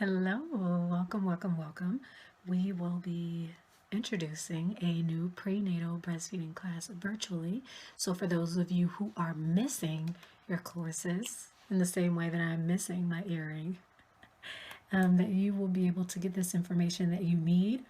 Hello, welcome, welcome, welcome. We will be introducing a new prenatal breastfeeding class virtually. So, for those of you who are missing your courses, in the same way that I'm missing my earring, that you will be able to get this information that you need,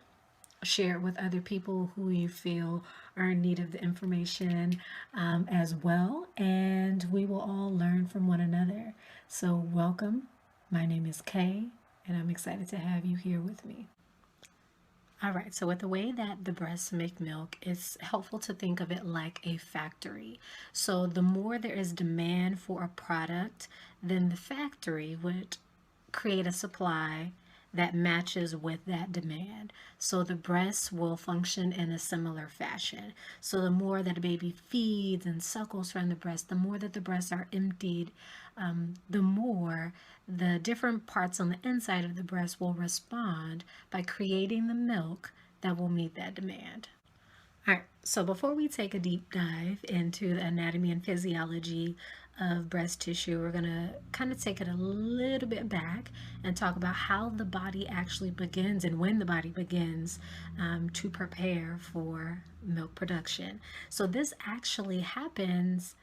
share it with other people who you feel are in need of the information as well, and we will all learn from one another. So, welcome. My name is Kay, and I'm excited to have you here with me. All right, so with the way that the breasts make milk, it's helpful to think of it like a factory. So the more there is demand for a product, then the factory would create a supply that matches with that demand. So the breasts will function in a similar fashion. So the more that a baby feeds and suckles from the breast, the more that the breasts are emptied, the more the different parts on the inside of the breast will respond by creating the milk that will meet that demand. All right, so before we take a deep dive into the anatomy and physiology of breast tissue, we're going to kind of take it a little bit back and talk about how the body actually begins and when the body begins to prepare for milk production. So, this actually happens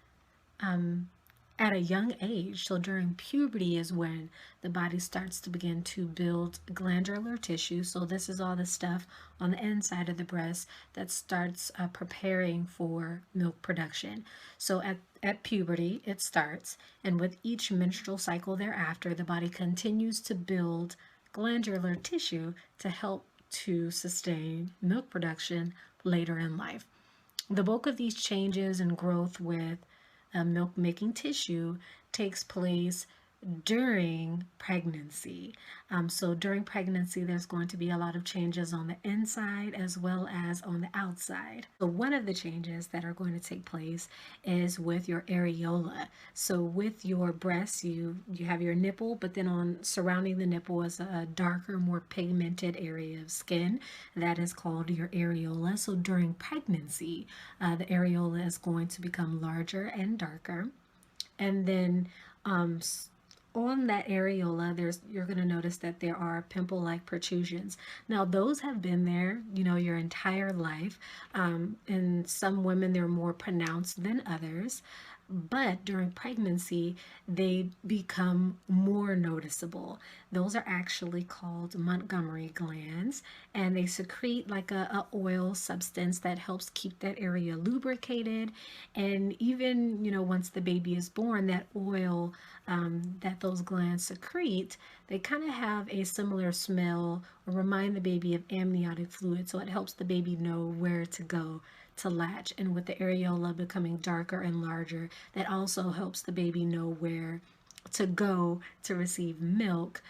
at a young age. So during puberty is when the body starts to begin to build glandular tissue. So this is all the stuff on the inside of the breast that starts preparing for milk production. So at puberty it starts, and with each menstrual cycle thereafter, the body continues to build glandular tissue to help to sustain milk production later in life. The bulk of these changes and growth with milk making tissue takes place during pregnancy. So during pregnancy, there's going to be a lot of changes on the inside as well as on the outside. So one of the changes that are going to take place is with your areola. So with your breast, you have your nipple, but then on surrounding the nipple is a darker, more pigmented area of skin that is called your areola. So during pregnancy, the areola is going to become larger and darker. And then on that areola, you're going to notice that there are pimple-like protrusions. Now, those have been there, your entire life. In some women, they're more pronounced than others. But during pregnancy, they become more noticeable. Those are actually called Montgomery glands, and they secrete like a oil substance that helps keep that area lubricated. And even, once the baby is born, that oil that those glands secrete, they kind of have a similar smell or remind the baby of amniotic fluid. So it helps the baby know where to go to latch. And with the areola becoming darker and larger, that also helps the baby know where to go to receive milk,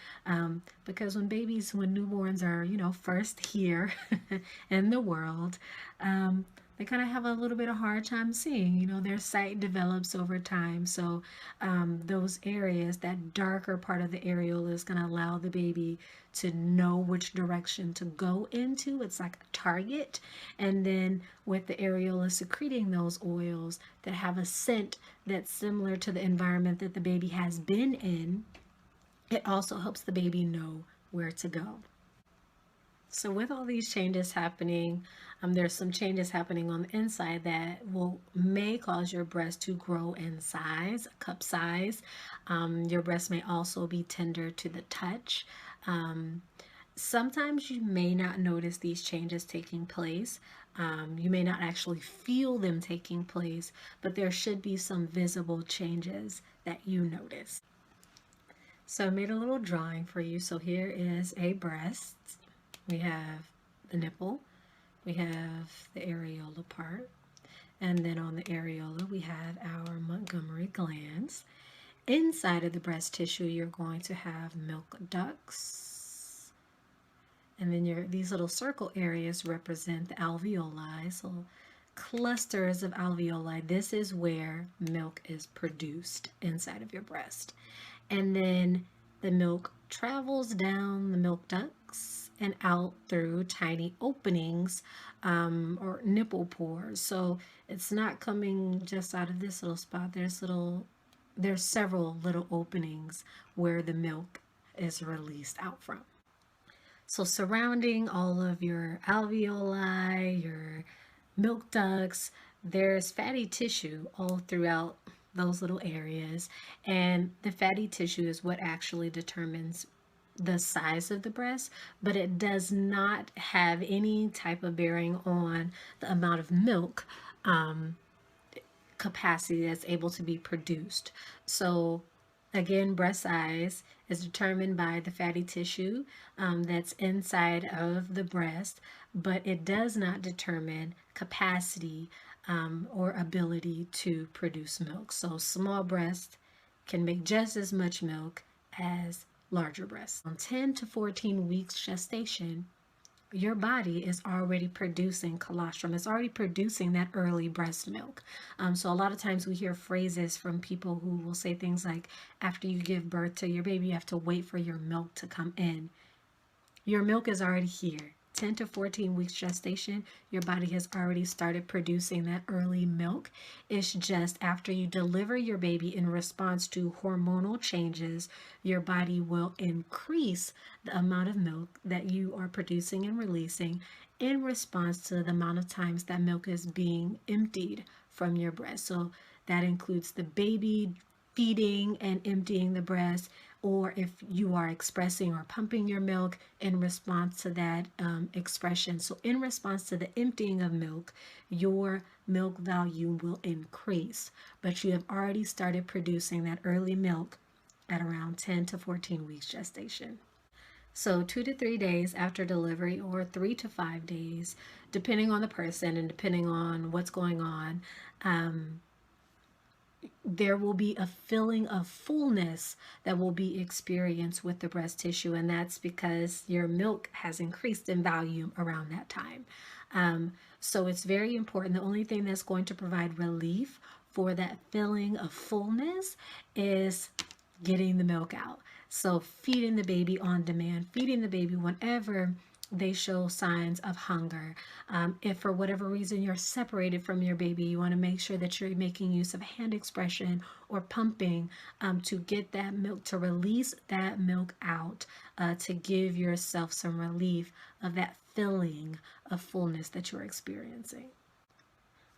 because when newborns are first here in the world, they kind of have a little bit of hard time seeing. Their sight develops over time. So those areas, that darker part of the areola, is going to allow the baby to know which direction to go into. It's like a target. And then with the areola secreting those oils that have a scent that's similar to the environment that the baby has been in, it also helps the baby know where to go. So with all these changes happening, there's some changes happening on the inside that may cause your breast to grow in size, cup size. Your breast may also be tender to the touch. Sometimes you may not notice these changes taking place. You may not actually feel them taking place, but there should be some visible changes that you notice. So I made a little drawing for you. So here is a breast. We have the nipple, we have the areola part, and then on the areola we have our Montgomery glands. Inside of the breast tissue, you're going to have milk ducts, and then these little circle areas represent the alveoli. So clusters of alveoli, this is where milk is produced inside of your breast. And then the milk travels down the milk ducts and out through tiny openings or nipple pores. So it's not coming just out of this little spot. There's several little openings where the milk is released out from. So surrounding all of your alveoli, your milk ducts, there's fatty tissue all throughout those little areas. And the fatty tissue is what actually determines the size of the breast, but it does not have any type of bearing on the amount of milk capacity that's able to be produced. So again, breast size is determined by the fatty tissue that's inside of the breast, but it does not determine capacity or ability to produce milk. So small breasts can make just as much milk as larger breasts. On 10 to 14 weeks gestation, your body is already producing colostrum. It's already producing that early breast milk. So a lot of times we hear phrases from people who will say things like, after you give birth to your baby, you have to wait for your milk to come in. Your milk is already here. 10 to 14 weeks gestation, your body has already started producing that early milk. It's just after you deliver your baby, in response to hormonal changes, your body will increase the amount of milk that you are producing and releasing in response to the amount of times that milk is being emptied from your breast. So that includes the baby feeding and emptying the breast, or if you are expressing or pumping your milk in response to that expression. So in response to the emptying of milk, your milk volume will increase, but you have already started producing that early milk at around 10 to 14 weeks gestation. So 2 to 3 days after delivery, or 3 to 5 days, depending on the person and depending on what's going on, there will be a feeling of fullness that will be experienced with the breast tissue, and that's because your milk has increased in volume around that time. So it's very important. The only thing that's going to provide relief for that feeling of fullness is getting the milk out. So feeding the baby on demand, feeding the baby whenever they show signs of hunger. If for whatever reason you're separated from your baby, you want to make sure that you're making use of hand expression or pumping to get that milk, to release that milk out, to give yourself some relief of that feeling of fullness that you're experiencing.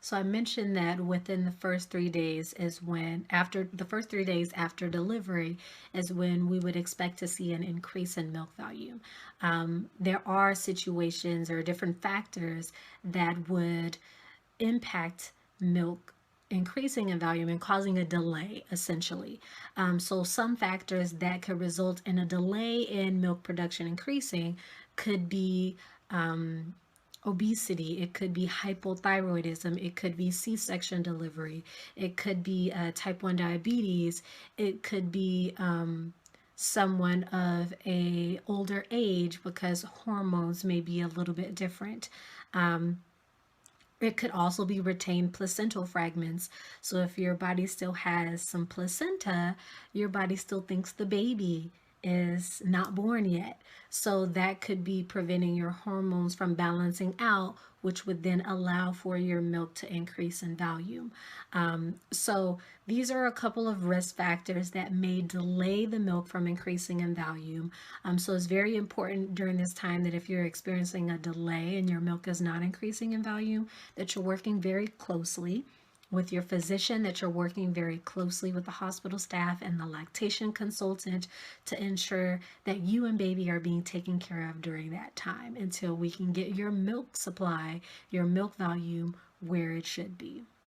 So I mentioned that within the first 3 days is when, after the first 3 days after delivery, is when we would expect to see an increase in milk volume. There are situations or different factors that would impact milk increasing in volume and causing a delay, essentially. So some factors that could result in a delay in milk production increasing could be obesity, it could be hypothyroidism, it could be C-section delivery, it could be type 1 diabetes, it could be someone of a older age because hormones may be a little bit different. It could also be retained placental fragments. So if your body still has some placenta, your body still thinks the baby is not born yet. So that could be preventing your hormones from balancing out, which would then allow for your milk to increase in volume. So these are a couple of risk factors that may delay the milk from increasing in volume. So it's very important during this time that if you're experiencing a delay and your milk is not increasing in volume, that you're working very closely with your physician, that you're working very closely with the hospital staff and the lactation consultant to ensure that you and baby are being taken care of during that time until we can get your milk supply, your milk volume where it should be.